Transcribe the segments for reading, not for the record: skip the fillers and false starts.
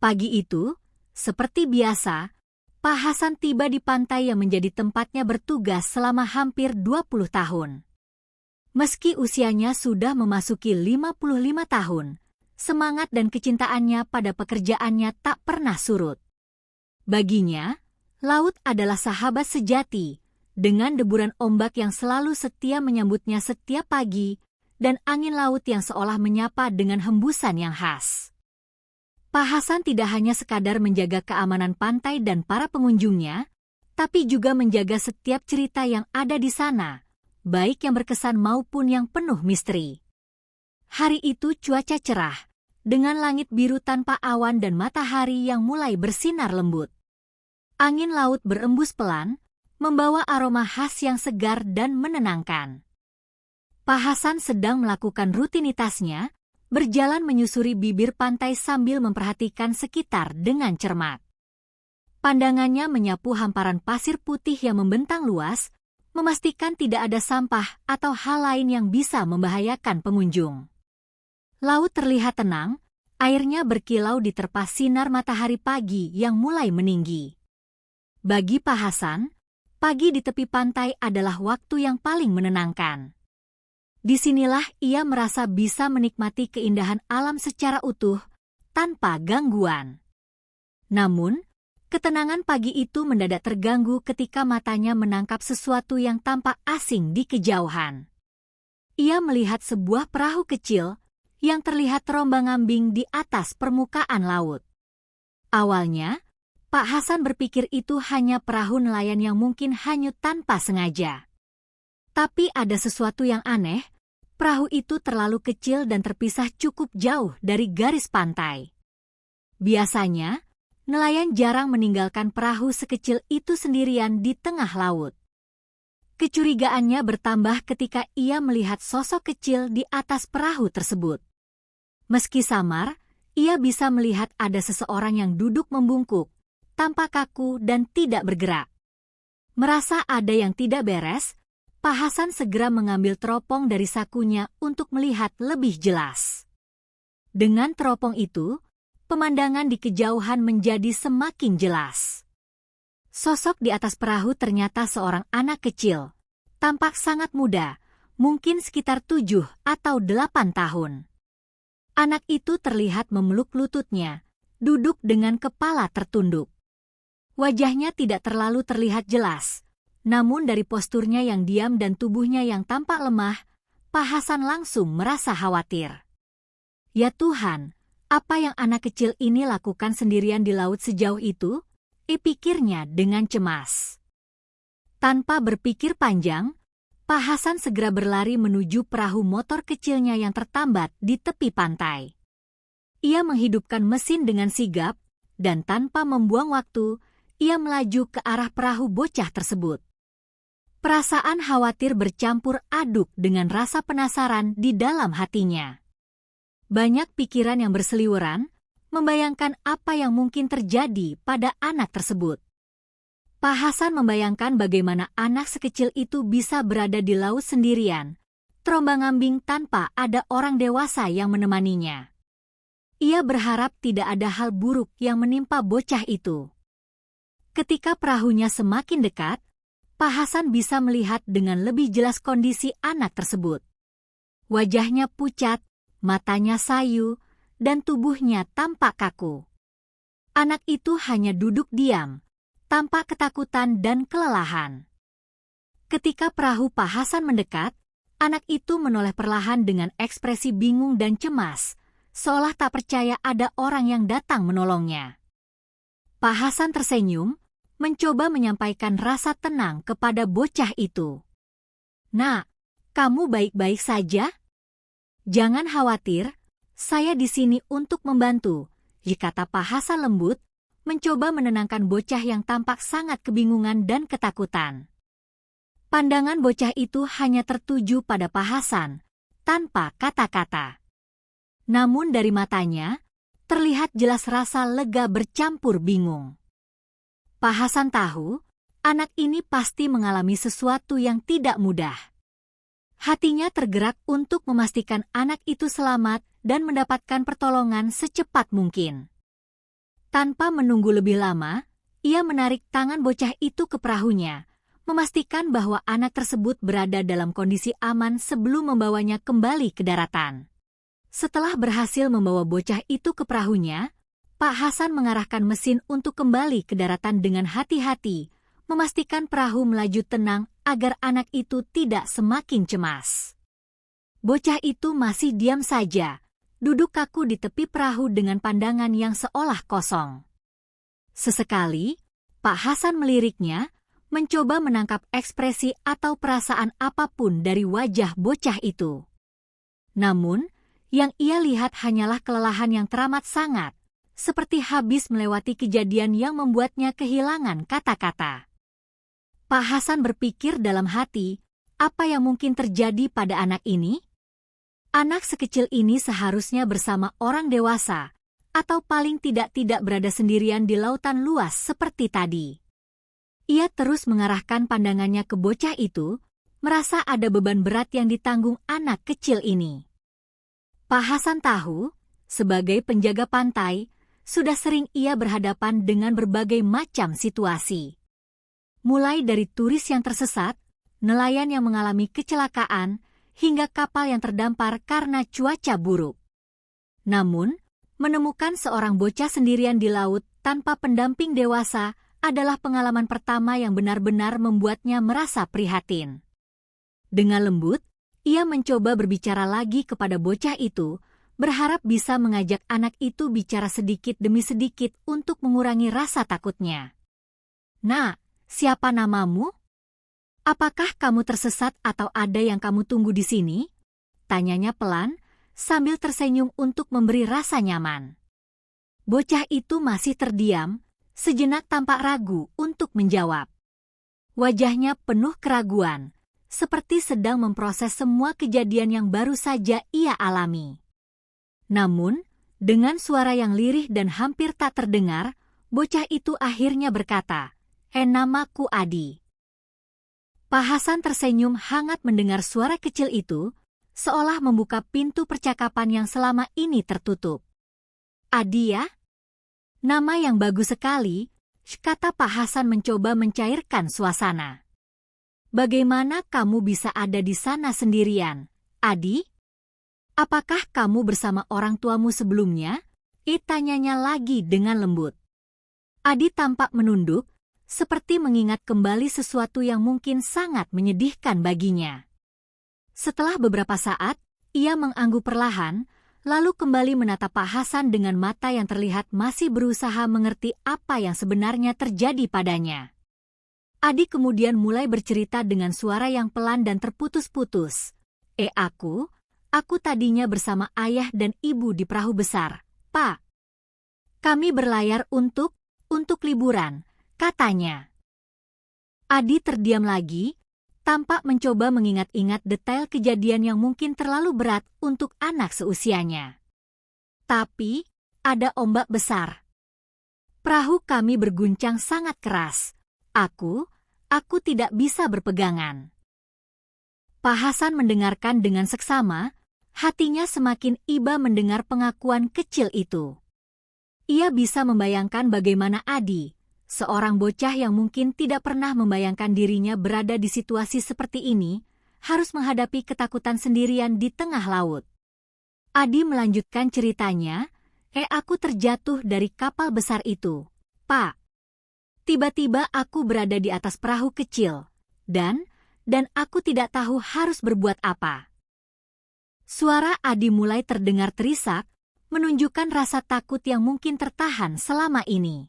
Pagi itu, seperti biasa, Pak Hasan tiba di pantai yang menjadi tempatnya bertugas selama hampir 20 tahun. Meski usianya sudah memasuki 55 tahun, semangat dan kecintaannya pada pekerjaannya tak pernah surut. Baginya, laut adalah sahabat sejati, dengan deburan ombak yang selalu setia menyambutnya setiap pagi, dan angin laut yang seolah menyapa dengan hembusan yang khas. Pak Hasan tidak hanya sekadar menjaga keamanan pantai dan para pengunjungnya, tapi juga menjaga setiap cerita yang ada di sana, baik yang berkesan maupun yang penuh misteri. Hari itu cuaca cerah, dengan langit biru tanpa awan dan matahari yang mulai bersinar lembut. Angin laut berembus pelan, membawa aroma khas yang segar dan menenangkan. Pak Hasan sedang melakukan rutinitasnya, berjalan menyusuri bibir pantai sambil memperhatikan sekitar dengan cermat. Pandangannya menyapu hamparan pasir putih yang membentang luas, memastikan tidak ada sampah atau hal lain yang bisa membahayakan pengunjung. Laut terlihat tenang, airnya berkilau diterpa sinar matahari pagi yang mulai meninggi. Bagi Pak Hasan, pagi di tepi pantai adalah waktu yang paling menenangkan. Disinilah ia merasa bisa menikmati keindahan alam secara utuh, tanpa gangguan. Namun, ketenangan pagi itu mendadak terganggu ketika matanya menangkap sesuatu yang tampak asing di kejauhan. Ia melihat sebuah perahu kecil yang terlihat terombang-ambing di atas permukaan laut. Awalnya, Pak Hasan berpikir itu hanya perahu nelayan yang mungkin hanyut tanpa sengaja. Tapi ada sesuatu yang aneh. Perahu itu terlalu kecil dan terpisah cukup jauh dari garis pantai. Biasanya, nelayan jarang meninggalkan perahu sekecil itu sendirian di tengah laut. Kecurigaannya bertambah ketika ia melihat sosok kecil di atas perahu tersebut. Meski samar, ia bisa melihat ada seseorang yang duduk membungkuk, tampak kaku dan tidak bergerak. Merasa ada yang tidak beres, Pak Hasan segera mengambil teropong dari sakunya untuk melihat lebih jelas. Dengan teropong itu, pemandangan di kejauhan menjadi semakin jelas. Sosok di atas perahu ternyata seorang anak kecil, tampak sangat muda, mungkin sekitar 7 atau 8 tahun. Anak itu terlihat memeluk lututnya, duduk dengan kepala tertunduk. Wajahnya tidak terlalu terlihat jelas. Namun dari posturnya yang diam dan tubuhnya yang tampak lemah, Pak Hasan langsung merasa khawatir. Ya Tuhan, apa yang anak kecil ini lakukan sendirian di laut sejauh itu? Pikirnya dengan cemas. Tanpa berpikir panjang, Pak Hasan segera berlari menuju perahu motor kecilnya yang tertambat di tepi pantai. Ia menghidupkan mesin dengan sigap, dan tanpa membuang waktu, ia melaju ke arah perahu bocah tersebut. Perasaan khawatir bercampur aduk dengan rasa penasaran di dalam hatinya. Banyak pikiran yang berseliweran, membayangkan apa yang mungkin terjadi pada anak tersebut. Pak Hasan membayangkan bagaimana anak sekecil itu bisa berada di laut sendirian, terombang-ambing tanpa ada orang dewasa yang menemaninya. Ia berharap tidak ada hal buruk yang menimpa bocah itu. Ketika perahunya semakin dekat, Pak Hasan bisa melihat dengan lebih jelas kondisi anak tersebut. Wajahnya pucat, matanya sayu, dan tubuhnya tampak kaku. Anak itu hanya duduk diam, tampak ketakutan dan kelelahan. Ketika perahu Pak Hasan mendekat, anak itu menoleh perlahan dengan ekspresi bingung dan cemas, seolah tak percaya ada orang yang datang menolongnya. Pak Hasan tersenyum, mencoba menyampaikan rasa tenang kepada bocah itu. Nak, kamu baik-baik saja? Jangan khawatir, saya di sini untuk membantu, kata Pak Hasan lembut, mencoba menenangkan bocah yang tampak sangat kebingungan dan ketakutan. Pandangan bocah itu hanya tertuju pada Pak Hasan, tanpa kata-kata. Namun dari matanya, terlihat jelas rasa lega bercampur bingung. Pak Hasan tahu, anak ini pasti mengalami sesuatu yang tidak mudah. Hatinya tergerak untuk memastikan anak itu selamat dan mendapatkan pertolongan secepat mungkin. Tanpa menunggu lebih lama, ia menarik tangan bocah itu ke perahunya, memastikan bahwa anak tersebut berada dalam kondisi aman sebelum membawanya kembali ke daratan. Setelah berhasil membawa bocah itu ke perahunya, Pak Hasan mengarahkan mesin untuk kembali ke daratan dengan hati-hati, memastikan perahu melaju tenang agar anak itu tidak semakin cemas. Bocah itu masih diam saja, duduk kaku di tepi perahu dengan pandangan yang seolah kosong. Sesekali, Pak Hasan meliriknya, mencoba menangkap ekspresi atau perasaan apapun dari wajah bocah itu. Namun, yang ia lihat hanyalah kelelahan yang teramat sangat, seperti habis melewati kejadian yang membuatnya kehilangan kata-kata. Pak Hasan berpikir dalam hati, apa yang mungkin terjadi pada anak ini? Anak sekecil ini seharusnya bersama orang dewasa, atau paling tidak berada sendirian di lautan luas seperti tadi. Ia terus mengarahkan pandangannya ke bocah itu, merasa ada beban berat yang ditanggung anak kecil ini. Pak Hasan tahu, sebagai penjaga pantai, sudah sering ia berhadapan dengan berbagai macam situasi. Mulai dari turis yang tersesat, nelayan yang mengalami kecelakaan, hingga kapal yang terdampar karena cuaca buruk. Namun, menemukan seorang bocah sendirian di laut tanpa pendamping dewasa adalah pengalaman pertama yang benar-benar membuatnya merasa prihatin. Dengan lembut, ia mencoba berbicara lagi kepada bocah itu, berharap bisa mengajak anak itu bicara sedikit demi sedikit untuk mengurangi rasa takutnya. "Nak, siapa namamu? Apakah kamu tersesat atau ada yang kamu tunggu di sini?" tanyanya pelan, sambil tersenyum untuk memberi rasa nyaman. Bocah itu masih terdiam, sejenak tampak ragu untuk menjawab. Wajahnya penuh keraguan, seperti sedang memproses semua kejadian yang baru saja ia alami. Namun, dengan suara yang lirih dan hampir tak terdengar, bocah itu akhirnya berkata, "Namaku Adi." Pak Hasan tersenyum hangat mendengar suara kecil itu, seolah membuka pintu percakapan yang selama ini tertutup. "Adi ya? Nama yang bagus sekali," kata Pak Hasan mencoba mencairkan suasana. "Bagaimana kamu bisa ada di sana sendirian, Adi? Apakah kamu bersama orang tuamu sebelumnya?" tanyanya lagi dengan lembut. Adi tampak menunduk, seperti mengingat kembali sesuatu yang mungkin sangat menyedihkan baginya. Setelah beberapa saat, ia mengangguk perlahan, lalu kembali menatap Pak Hasan dengan mata yang terlihat masih berusaha mengerti apa yang sebenarnya terjadi padanya. Adi kemudian mulai bercerita dengan suara yang pelan dan terputus-putus. Aku tadinya bersama ayah dan ibu di perahu besar, Pak. Kami berlayar untuk liburan," katanya. Adi terdiam lagi, tampak mencoba mengingat-ingat detail kejadian yang mungkin terlalu berat untuk anak seusianya. "Tapi, ada ombak besar. Perahu kami berguncang sangat keras. Aku tidak bisa berpegangan." Pak Hasan mendengarkan dengan seksama, hatinya semakin iba mendengar pengakuan kecil itu. Ia bisa membayangkan bagaimana Adi, seorang bocah yang mungkin tidak pernah membayangkan dirinya berada di situasi seperti ini, harus menghadapi ketakutan sendirian di tengah laut. Adi melanjutkan ceritanya, "Aku terjatuh dari kapal besar itu, Pak. Tiba-tiba aku berada di atas perahu kecil, dan aku tidak tahu harus berbuat apa." Suara Adi mulai terdengar terisak, menunjukkan rasa takut yang mungkin tertahan selama ini.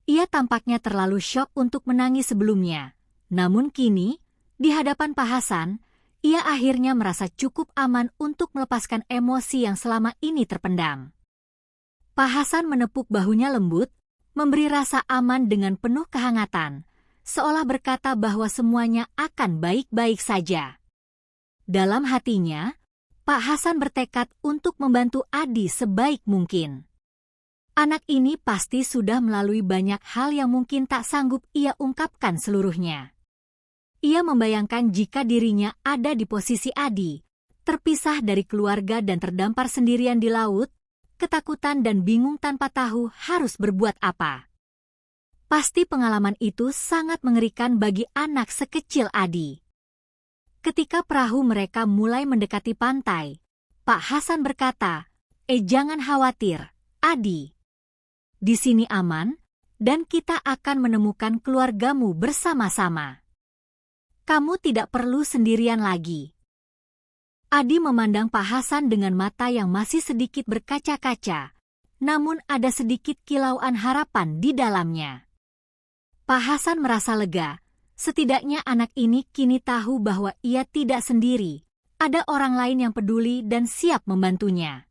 Ia tampaknya terlalu syok untuk menangis sebelumnya, namun kini, di hadapan Pak Hasan, ia akhirnya merasa cukup aman untuk melepaskan emosi yang selama ini terpendam. Pak Hasan menepuk bahunya lembut, memberi rasa aman dengan penuh kehangatan, seolah berkata bahwa semuanya akan baik-baik saja. Dalam hatinya, Pak Hasan bertekad untuk membantu Adi sebaik mungkin. Anak ini pasti sudah melalui banyak hal yang mungkin tak sanggup ia ungkapkan seluruhnya. Ia membayangkan jika dirinya ada di posisi Adi, terpisah dari keluarga dan terdampar sendirian di laut, ketakutan dan bingung tanpa tahu harus berbuat apa. Pasti pengalaman itu sangat mengerikan bagi anak sekecil Adi. Ketika perahu mereka mulai mendekati pantai, Pak Hasan berkata, jangan khawatir, Adi. Di sini aman, dan kita akan menemukan keluargamu bersama-sama. Kamu tidak perlu sendirian lagi." Adi memandang Pak Hasan dengan mata yang masih sedikit berkaca-kaca, namun ada sedikit kilauan harapan di dalamnya. Pak Hasan merasa lega, setidaknya anak ini kini tahu bahwa ia tidak sendiri, ada orang lain yang peduli dan siap membantunya.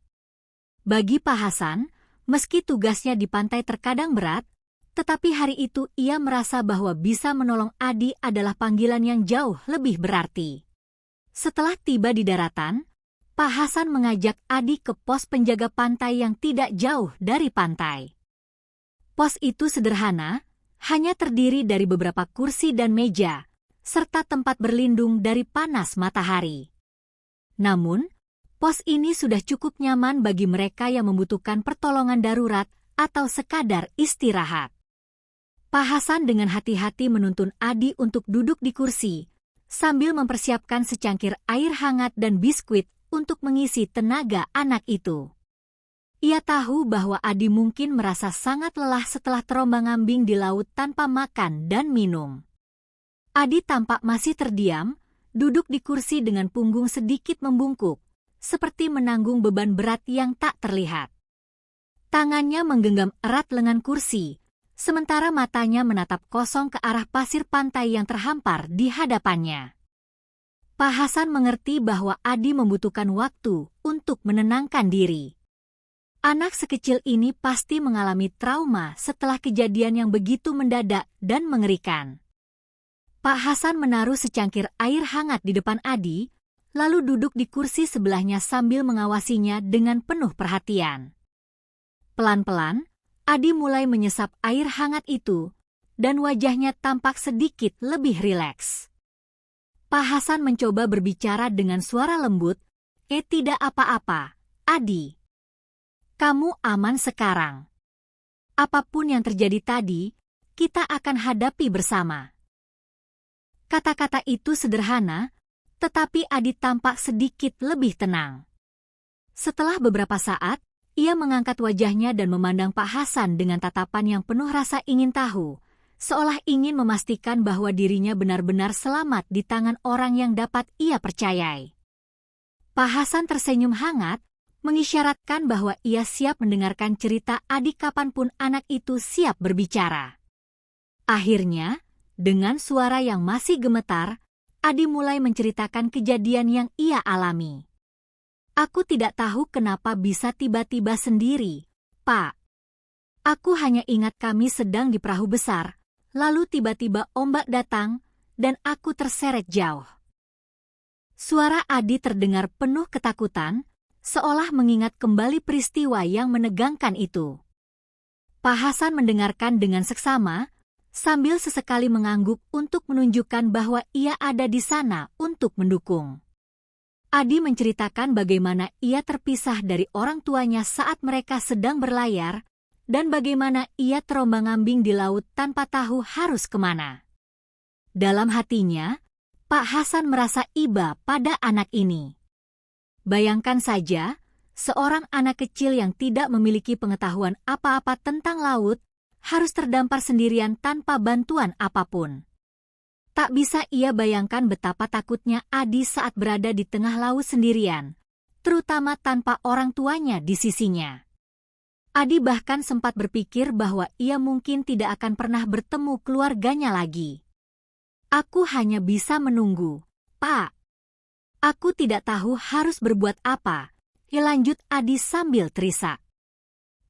Bagi Pak Hasan, meski tugasnya di pantai terkadang berat, tetapi hari itu ia merasa bahwa bisa menolong Adi adalah panggilan yang jauh lebih berarti. Setelah tiba di daratan, Pak Hasan mengajak Adi ke pos penjaga pantai yang tidak jauh dari pantai. Pos itu sederhana, hanya terdiri dari beberapa kursi dan meja, serta tempat berlindung dari panas matahari. Namun, pos ini sudah cukup nyaman bagi mereka yang membutuhkan pertolongan darurat atau sekadar istirahat. Pak Hasan dengan hati-hati menuntun Adi untuk duduk di kursi, sambil mempersiapkan secangkir air hangat dan biskuit untuk mengisi tenaga anak itu. Ia tahu bahwa Adi mungkin merasa sangat lelah setelah terombang-ambing di laut tanpa makan dan minum. Adi tampak masih terdiam, duduk di kursi dengan punggung sedikit membungkuk, seperti menanggung beban berat yang tak terlihat. Tangannya menggenggam erat lengan kursi, sementara matanya menatap kosong ke arah pasir pantai yang terhampar di hadapannya. Pak Hasan mengerti bahwa Adi membutuhkan waktu untuk menenangkan diri. Anak sekecil ini pasti mengalami trauma setelah kejadian yang begitu mendadak dan mengerikan. Pak Hasan menaruh secangkir air hangat di depan Adi, lalu duduk di kursi sebelahnya sambil mengawasinya dengan penuh perhatian. Pelan-pelan, Adi mulai menyesap air hangat itu, dan wajahnya tampak sedikit lebih rileks. Pak Hasan mencoba berbicara dengan suara lembut, tidak apa-apa, Adi. Kamu aman sekarang. Apapun yang terjadi tadi, kita akan hadapi bersama." Kata-kata itu sederhana, tetapi Adi tampak sedikit lebih tenang. Setelah beberapa saat, ia mengangkat wajahnya dan memandang Pak Hasan dengan tatapan yang penuh rasa ingin tahu, seolah ingin memastikan bahwa dirinya benar-benar selamat di tangan orang yang dapat ia percayai. Pak Hasan tersenyum hangat, mengisyaratkan bahwa ia siap mendengarkan cerita Adi kapanpun anak itu siap berbicara. Akhirnya, dengan suara yang masih gemetar, Adi mulai menceritakan kejadian yang ia alami. "Aku tidak tahu kenapa bisa tiba-tiba sendiri, Pak. Aku hanya ingat kami sedang di perahu besar, lalu tiba-tiba ombak datang, dan aku terseret jauh." Suara Adi terdengar penuh ketakutan, seolah mengingat kembali peristiwa yang menegangkan itu. Pak Hasan mendengarkan dengan seksama, sambil sesekali mengangguk untuk menunjukkan bahwa ia ada di sana untuk mendukung. Adi menceritakan bagaimana ia terpisah dari orang tuanya saat mereka sedang berlayar, dan bagaimana ia terombang-ambing di laut tanpa tahu harus kemana. Dalam hatinya, Pak Hasan merasa iba pada anak ini. Bayangkan saja, seorang anak kecil yang tidak memiliki pengetahuan apa-apa tentang laut, harus terdampar sendirian tanpa bantuan apapun. Tak bisa ia bayangkan betapa takutnya Adi saat berada di tengah laut sendirian, terutama tanpa orang tuanya di sisinya. Adi bahkan sempat berpikir bahwa ia mungkin tidak akan pernah bertemu keluarganya lagi. "Aku hanya bisa menunggu, Pak. Aku tidak tahu harus berbuat apa," lanjut Adi sambil terisak.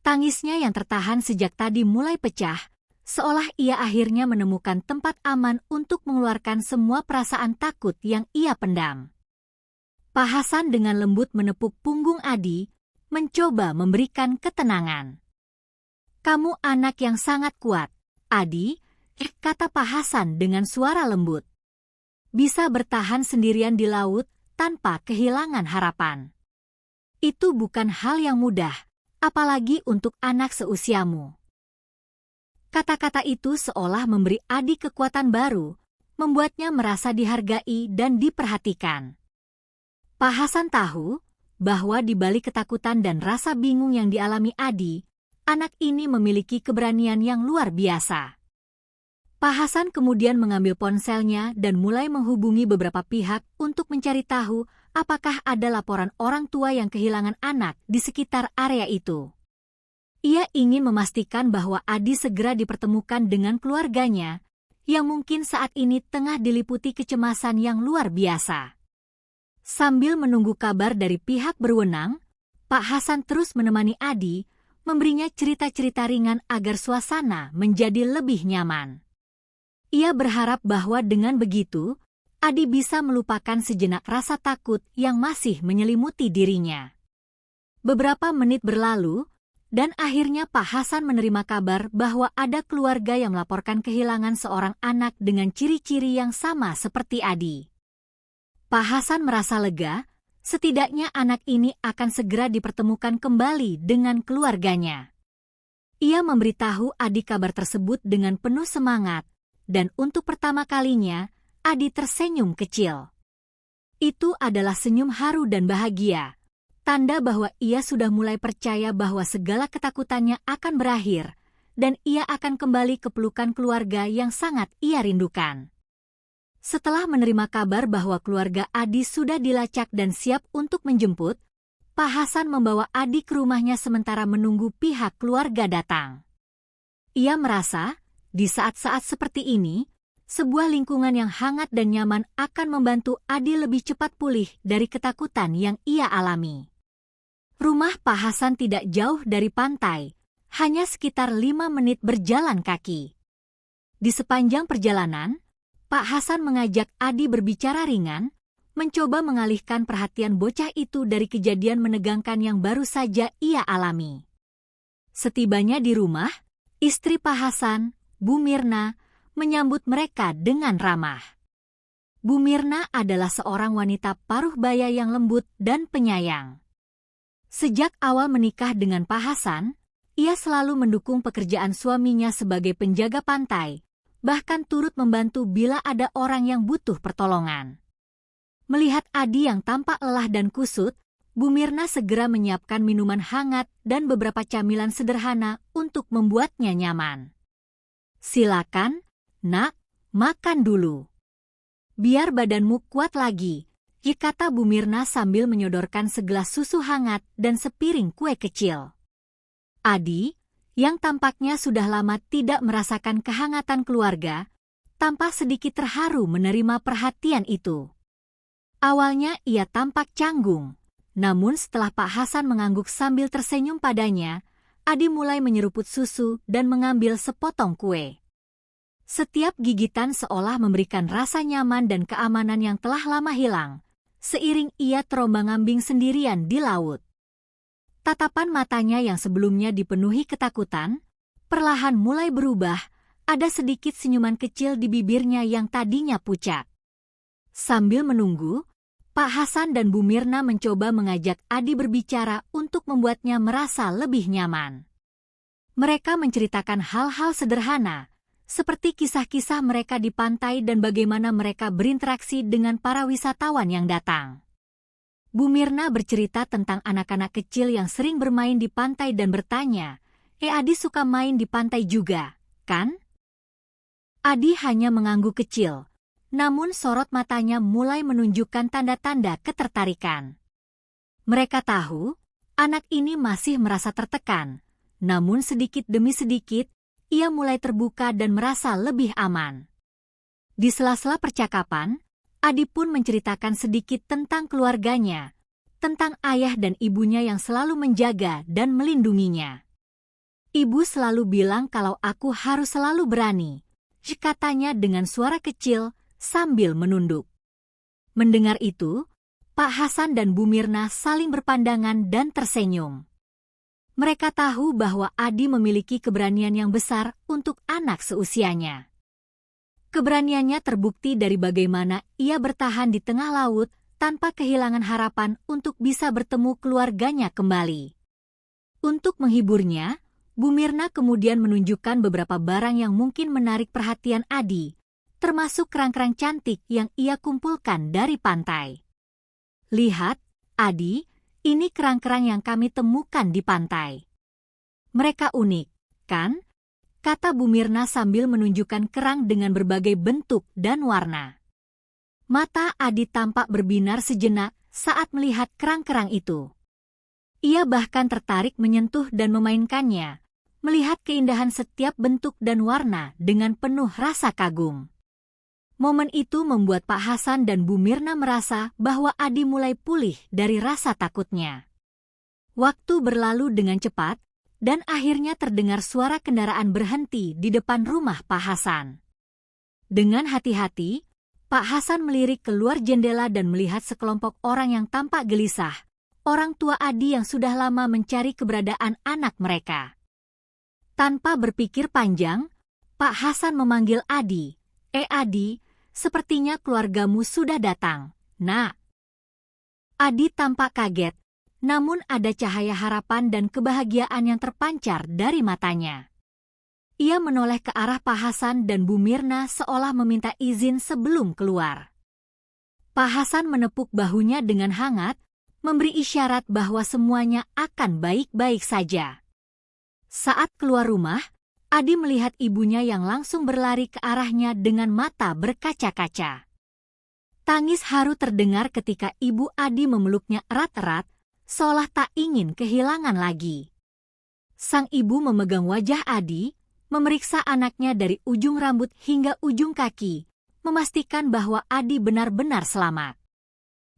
Tangisnya yang tertahan sejak tadi mulai pecah, seolah ia akhirnya menemukan tempat aman untuk mengeluarkan semua perasaan takut yang ia pendam. Pak Hasan dengan lembut menepuk punggung Adi, mencoba memberikan ketenangan. "Kamu anak yang sangat kuat, Adi," kata Pak Hasan dengan suara lembut. "Bisa bertahan sendirian di laut tanpa kehilangan harapan. Itu bukan hal yang mudah, apalagi untuk anak seusiamu." Kata-kata itu seolah memberi Adi kekuatan baru, membuatnya merasa dihargai dan diperhatikan. Pak Hasan tahu bahwa di balik ketakutan dan rasa bingung yang dialami Adi, anak ini memiliki keberanian yang luar biasa. Pak Hasan kemudian mengambil ponselnya dan mulai menghubungi beberapa pihak untuk mencari tahu apakah ada laporan orang tua yang kehilangan anak di sekitar area itu. Ia ingin memastikan bahwa Adi segera dipertemukan dengan keluarganya, yang mungkin saat ini tengah diliputi kecemasan yang luar biasa. Sambil menunggu kabar dari pihak berwenang, Pak Hasan terus menemani Adi, memberinya cerita-cerita ringan agar suasana menjadi lebih nyaman. Ia berharap bahwa dengan begitu, Adi bisa melupakan sejenak rasa takut yang masih menyelimuti dirinya. Beberapa menit berlalu, dan akhirnya Pak Hasan menerima kabar bahwa ada keluarga yang melaporkan kehilangan seorang anak dengan ciri-ciri yang sama seperti Adi. Pak Hasan merasa lega, setidaknya anak ini akan segera dipertemukan kembali dengan keluarganya. Ia memberitahu Adi kabar tersebut dengan penuh semangat, dan untuk pertama kalinya, Adi tersenyum kecil. Itu adalah senyum haru dan bahagia, tanda bahwa ia sudah mulai percaya bahwa segala ketakutannya akan berakhir, dan ia akan kembali ke pelukan keluarga yang sangat ia rindukan. Setelah menerima kabar bahwa keluarga Adi sudah dilacak dan siap untuk menjemput, Pak Hasan membawa Adi ke rumahnya sementara menunggu pihak keluarga datang. Ia merasa, di saat-saat seperti ini, sebuah lingkungan yang hangat dan nyaman akan membantu Adi lebih cepat pulih dari ketakutan yang ia alami. Rumah Pak Hasan tidak jauh dari pantai, hanya sekitar 5 menit berjalan kaki. Di sepanjang perjalanan, Pak Hasan mengajak Adi berbicara ringan, mencoba mengalihkan perhatian bocah itu dari kejadian menegangkan yang baru saja ia alami. Setibanya di rumah, istri Pak Hasan, Bu Mirna, menyambut mereka dengan ramah. Bu Mirna adalah seorang wanita paruh baya yang lembut dan penyayang. Sejak awal menikah dengan Pak Hasan, ia selalu mendukung pekerjaan suaminya sebagai penjaga pantai, bahkan turut membantu bila ada orang yang butuh pertolongan. Melihat Adi yang tampak lelah dan kusut, Bu Mirna segera menyiapkan minuman hangat dan beberapa camilan sederhana untuk membuatnya nyaman. "Silakan, Nak, makan dulu. Biar badanmu kuat lagi," kata Bu Mirna sambil menyodorkan segelas susu hangat dan sepiring kue kecil. Adi, yang tampaknya sudah lama tidak merasakan kehangatan keluarga, tampak sedikit terharu menerima perhatian itu. Awalnya ia tampak canggung, namun setelah Pak Hasan mengangguk sambil tersenyum padanya, Adi mulai menyeruput susu dan mengambil sepotong kue. Setiap gigitan seolah memberikan rasa nyaman dan keamanan yang telah lama hilang, seiring ia terombang-ambing sendirian di laut. Tatapan matanya yang sebelumnya dipenuhi ketakutan, perlahan mulai berubah, ada sedikit senyuman kecil di bibirnya yang tadinya pucat. Sambil menunggu, Pak Hasan dan Bu Mirna mencoba mengajak Adi berbicara untuk membuatnya merasa lebih nyaman. Mereka menceritakan hal-hal sederhana, seperti kisah-kisah mereka di pantai dan bagaimana mereka berinteraksi dengan para wisatawan yang datang. Bu Mirna bercerita tentang anak-anak kecil yang sering bermain di pantai dan bertanya, Adi suka main di pantai juga, kan?" Adi hanya mengangguk kecil, namun sorot matanya mulai menunjukkan tanda-tanda ketertarikan. Mereka tahu, anak ini masih merasa tertekan, namun sedikit demi sedikit, ia mulai terbuka dan merasa lebih aman. Di sela-sela percakapan, Adi pun menceritakan sedikit tentang keluarganya, tentang ayah dan ibunya yang selalu menjaga dan melindunginya. "Ibu selalu bilang kalau aku harus selalu berani," katanya dengan suara kecil sambil menunduk. Mendengar itu, Pak Hasan dan Bu Mirna saling berpandangan dan tersenyum. Mereka tahu bahwa Adi memiliki keberanian yang besar untuk anak seusianya. Keberaniannya terbukti dari bagaimana ia bertahan di tengah laut tanpa kehilangan harapan untuk bisa bertemu keluarganya kembali. Untuk menghiburnya, Bu Mirna kemudian menunjukkan beberapa barang yang mungkin menarik perhatian Adi, termasuk kerang-kerang cantik yang ia kumpulkan dari pantai. Lihat, Adi, ini kerang-kerang yang kami temukan di pantai. Mereka unik, kan? Kata Bu Mirna sambil menunjukkan kerang dengan berbagai bentuk dan warna. Mata Adi tampak berbinar sejenak saat melihat kerang-kerang itu. Ia bahkan tertarik menyentuh dan memainkannya, melihat keindahan setiap bentuk dan warna dengan penuh rasa kagum. Momen itu membuat Pak Hasan dan Bu Mirna merasa bahwa Adi mulai pulih dari rasa takutnya. Waktu berlalu dengan cepat, dan akhirnya terdengar suara kendaraan berhenti di depan rumah Pak Hasan. Dengan hati-hati, Pak Hasan melirik keluar jendela dan melihat sekelompok orang yang tampak gelisah, orang tua Adi yang sudah lama mencari keberadaan anak mereka. Tanpa berpikir panjang, Pak Hasan memanggil Adi. Adi, sepertinya keluargamu sudah datang, Nak." Adi tampak kaget, namun ada cahaya harapan dan kebahagiaan yang terpancar dari matanya. Ia menoleh ke arah Pak Hasan dan Bu Mirna seolah meminta izin sebelum keluar. Pak Hasan menepuk bahunya dengan hangat, memberi isyarat bahwa semuanya akan baik-baik saja. Saat keluar rumah, Adi melihat ibunya yang langsung berlari ke arahnya dengan mata berkaca-kaca. Tangis haru terdengar ketika ibu Adi memeluknya erat-erat, seolah tak ingin kehilangan lagi. Sang ibu memegang wajah Adi, memeriksa anaknya dari ujung rambut hingga ujung kaki, memastikan bahwa Adi benar-benar selamat.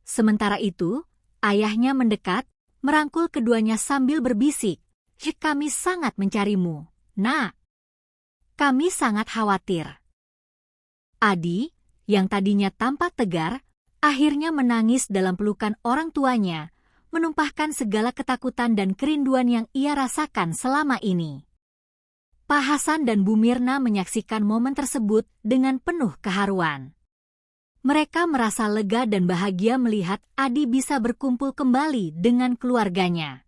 Sementara itu, ayahnya mendekat, merangkul keduanya sambil berbisik, "Kami sangat mencarimu, Nak. Kami sangat khawatir." Adi, yang tadinya tampak tegar, akhirnya menangis dalam pelukan orang tuanya, menumpahkan segala ketakutan dan kerinduan yang ia rasakan selama ini. Pak Hasan dan Bu Mirna menyaksikan momen tersebut dengan penuh keharuan. Mereka merasa lega dan bahagia melihat Adi bisa berkumpul kembali dengan keluarganya.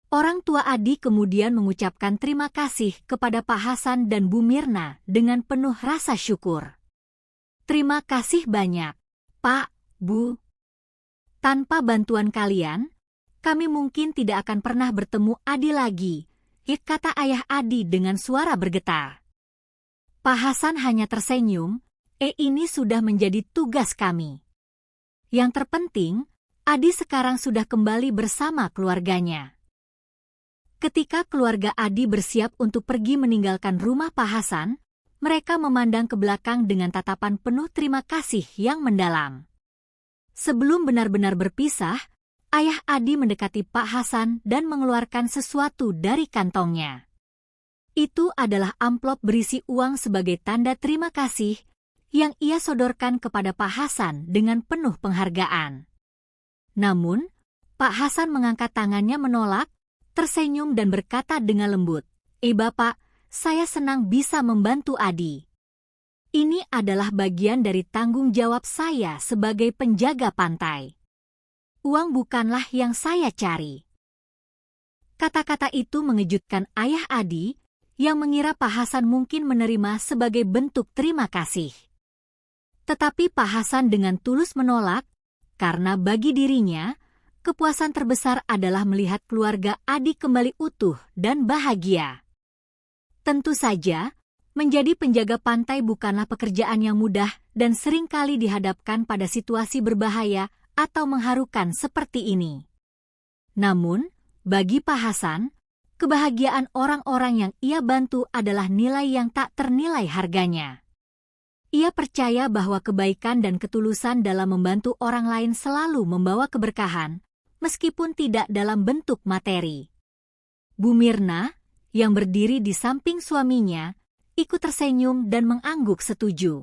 Orang tua Adi kemudian mengucapkan terima kasih kepada Pak Hasan dan Bu Mirna dengan penuh rasa syukur. "Terima kasih banyak, Pak, Bu. Tanpa bantuan kalian, kami mungkin tidak akan pernah bertemu Adi lagi," kata ayah Adi dengan suara bergetar. Pak Hasan hanya tersenyum, "Ini sudah menjadi tugas kami. Yang terpenting, Adi sekarang sudah kembali bersama keluarganya." Ketika keluarga Adi bersiap untuk pergi meninggalkan rumah Pak Hasan, mereka memandang ke belakang dengan tatapan penuh terima kasih yang mendalam. Sebelum benar-benar berpisah, ayah Adi mendekati Pak Hasan dan mengeluarkan sesuatu dari kantongnya. Itu adalah amplop berisi uang sebagai tanda terima kasih yang ia sodorkan kepada Pak Hasan dengan penuh penghargaan. Namun, Pak Hasan mengangkat tangannya menolak, tersenyum dan berkata dengan lembut, Bapak, saya senang bisa membantu Adi. Ini adalah bagian dari tanggung jawab saya sebagai penjaga pantai. Uang bukanlah yang saya cari." Kata-kata itu mengejutkan ayah Adi, yang mengira Pak Hasan mungkin menerima sebagai bentuk terima kasih. Tetapi Pak Hasan dengan tulus menolak, karena bagi dirinya, kepuasan terbesar adalah melihat keluarga Adi kembali utuh dan bahagia. Tentu saja, menjadi penjaga pantai bukanlah pekerjaan yang mudah dan seringkali dihadapkan pada situasi berbahaya atau mengharukan seperti ini. Namun, bagi Pak Hasan, kebahagiaan orang-orang yang ia bantu adalah nilai yang tak ternilai harganya. Ia percaya bahwa kebaikan dan ketulusan dalam membantu orang lain selalu membawa keberkahan, meskipun tidak dalam bentuk materi. Bu Mirna, yang berdiri di samping suaminya, ikut tersenyum dan mengangguk setuju.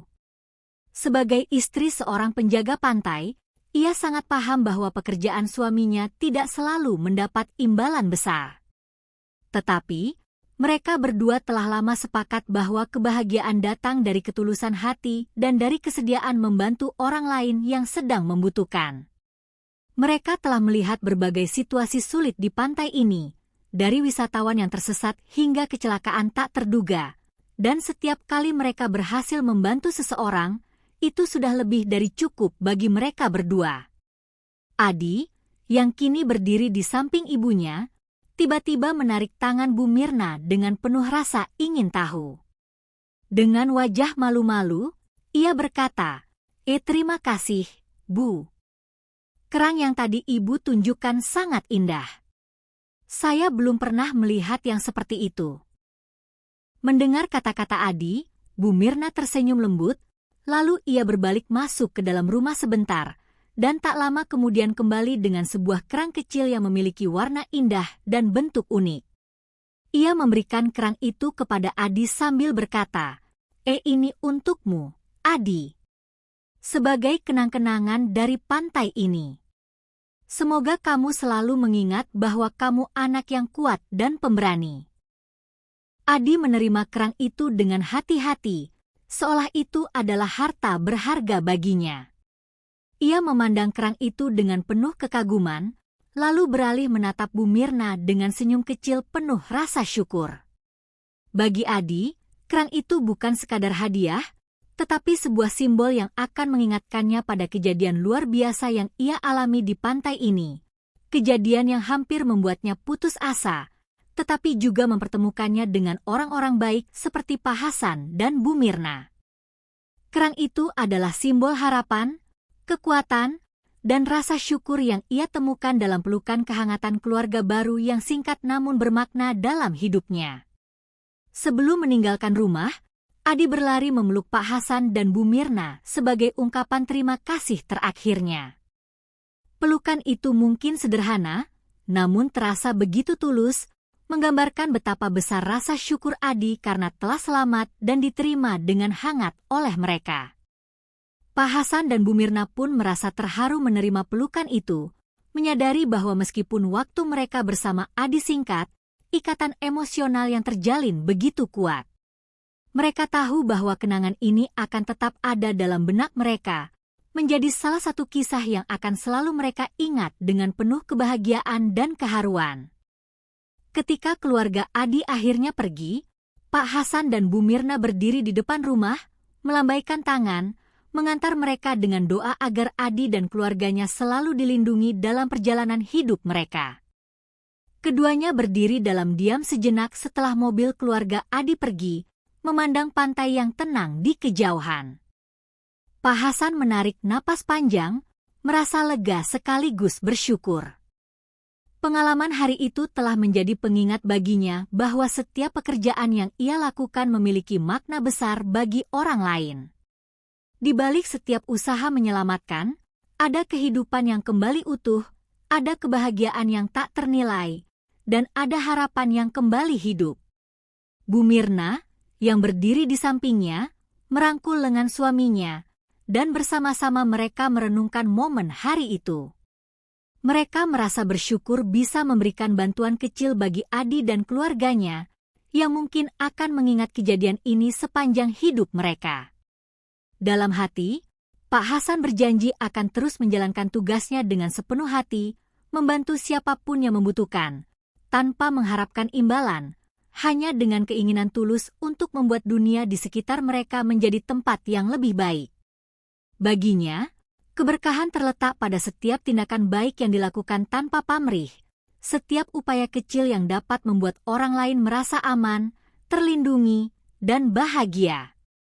Sebagai istri seorang penjaga pantai, ia sangat paham bahwa pekerjaan suaminya tidak selalu mendapat imbalan besar. Tetapi, mereka berdua telah lama sepakat bahwa kebahagiaan datang dari ketulusan hati dan dari kesediaan membantu orang lain yang sedang membutuhkan. Mereka telah melihat berbagai situasi sulit di pantai ini, dari wisatawan yang tersesat hingga kecelakaan tak terduga, dan setiap kali mereka berhasil membantu seseorang, itu sudah lebih dari cukup bagi mereka berdua. Adi, yang kini berdiri di samping ibunya, tiba-tiba menarik tangan Bu Mirna dengan penuh rasa ingin tahu. Dengan wajah malu-malu, ia berkata, terima kasih, Bu. Kerang yang tadi Ibu tunjukkan sangat indah. Saya belum pernah melihat yang seperti itu." Mendengar kata-kata Adi, Bu Mirna tersenyum lembut, lalu ia berbalik masuk ke dalam rumah sebentar, dan tak lama kemudian kembali dengan sebuah kerang kecil yang memiliki warna indah dan bentuk unik. Ia memberikan kerang itu kepada Adi sambil berkata, "Ini untukmu, Adi. Sebagai kenang-kenangan dari pantai ini. Semoga kamu selalu mengingat bahwa kamu anak yang kuat dan pemberani." Adi menerima kerang itu dengan hati-hati, seolah itu adalah harta berharga baginya. Ia memandang kerang itu dengan penuh kekaguman, lalu beralih menatap Bu Mirna dengan senyum kecil penuh rasa syukur. Bagi Adi, kerang itu bukan sekadar hadiah, tetapi sebuah simbol yang akan mengingatkannya pada kejadian luar biasa yang ia alami di pantai ini. Kejadian yang hampir membuatnya putus asa, tetapi juga mempertemukannya dengan orang-orang baik seperti Pak Hasan dan Bu Mirna. Kerang itu adalah simbol harapan, kekuatan, dan rasa syukur yang ia temukan dalam pelukan kehangatan keluarga baru yang singkat namun bermakna dalam hidupnya. Sebelum meninggalkan rumah, Adi berlari memeluk Pak Hasan dan Bu Mirna sebagai ungkapan terima kasih terakhirnya. Pelukan itu mungkin sederhana, namun terasa begitu tulus, menggambarkan betapa besar rasa syukur Adi karena telah selamat dan diterima dengan hangat oleh mereka. Pak Hasan dan Bu Mirna pun merasa terharu menerima pelukan itu, menyadari bahwa meskipun waktu mereka bersama Adi singkat, ikatan emosional yang terjalin begitu kuat. Mereka tahu bahwa kenangan ini akan tetap ada dalam benak mereka, menjadi salah satu kisah yang akan selalu mereka ingat dengan penuh kebahagiaan dan keharuan. Ketika keluarga Adi akhirnya pergi, Pak Hasan dan Bu Mirna berdiri di depan rumah, melambaikan tangan, mengantar mereka dengan doa agar Adi dan keluarganya selalu dilindungi dalam perjalanan hidup mereka. Keduanya berdiri dalam diam sejenak setelah mobil keluarga Adi pergi, memandang pantai yang tenang di kejauhan. Pak Hasan menarik napas panjang, merasa lega sekaligus bersyukur. Pengalaman hari itu telah menjadi pengingat baginya bahwa setiap pekerjaan yang ia lakukan memiliki makna besar bagi orang lain. Di balik setiap usaha menyelamatkan, ada kehidupan yang kembali utuh, ada kebahagiaan yang tak ternilai, dan ada harapan yang kembali hidup. Bu Mirna, yang berdiri di sampingnya, merangkul lengan suaminya, dan bersama-sama mereka merenungkan momen hari itu. Mereka merasa bersyukur bisa memberikan bantuan kecil bagi Adi dan keluarganya, yang mungkin akan mengingat kejadian ini sepanjang hidup mereka. Dalam hati, Pak Hasan berjanji akan terus menjalankan tugasnya dengan sepenuh hati, membantu siapapun yang membutuhkan, tanpa mengharapkan imbalan, hanya dengan keinginan tulus untuk membuat dunia di sekitar mereka menjadi tempat yang lebih baik. Baginya, keberkahan terletak pada setiap tindakan baik yang dilakukan tanpa pamrih, setiap upaya kecil yang dapat membuat orang lain merasa aman, terlindungi, dan bahagia.